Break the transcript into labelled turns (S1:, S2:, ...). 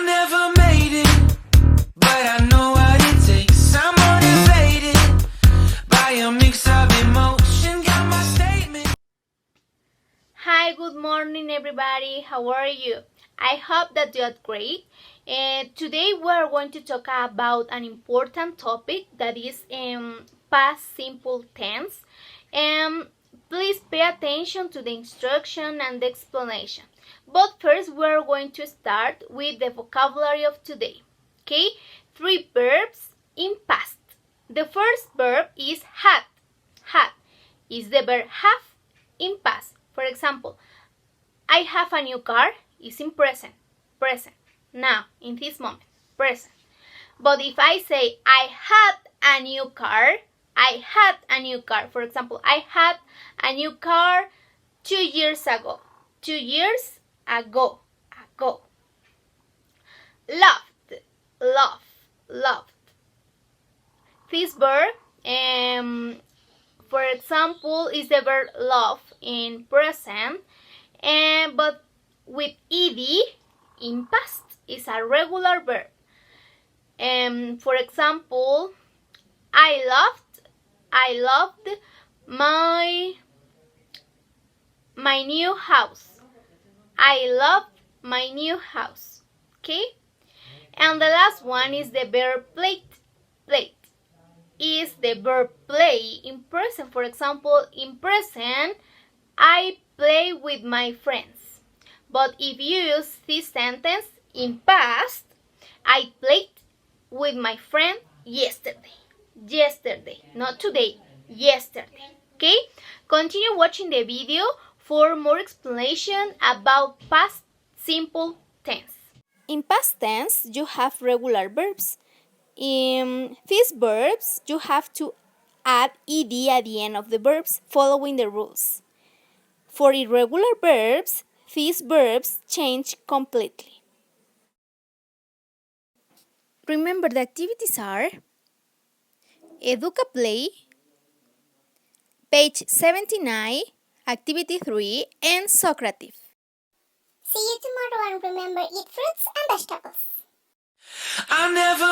S1: I never made it, but I know what it takes. I'm motivated by a mix of emotion. Got my statement.
S2: Hi, good morning everybody. How are you? I hope that you are great. Today we are going to talk about an important topic that is past simple tense. Please pay attention to the instruction and the explanation. But first we are going to start with the vocabulary of today. Okay? 3 verbs in past. The first verb is had. Had is the verb have in past. For example, I have a new car is in present. Present. Now, in this moment. Present. But if I say I had a new car, I had a new car. For example, I had a new car 2 years ago. 2 years ago. Ago. Loved. Love. Loved. This verb, for example, is the verb love in present, but with ed in past is a regular verb. For example, I loved my new house. I loved my new house. Okay? And the last one is the verb played. Played is the verb play in present. For example, in present, I play with my friends. But if you use this sentence in past, I played with my friend yesterday. Yesterday, not today, yesterday. Okay? Continue watching the video for more explanation about past simple tense. In past tense, you have regular verbs. In these verbs, you have to add ed at the end of the verbs, following the rules. For irregular verbs, these verbs change completely. Remember, the activities are Educa Play, page 79, activity 3, and Socrative.
S3: See you tomorrow and remember, eat fruits and vegetables.
S1: I never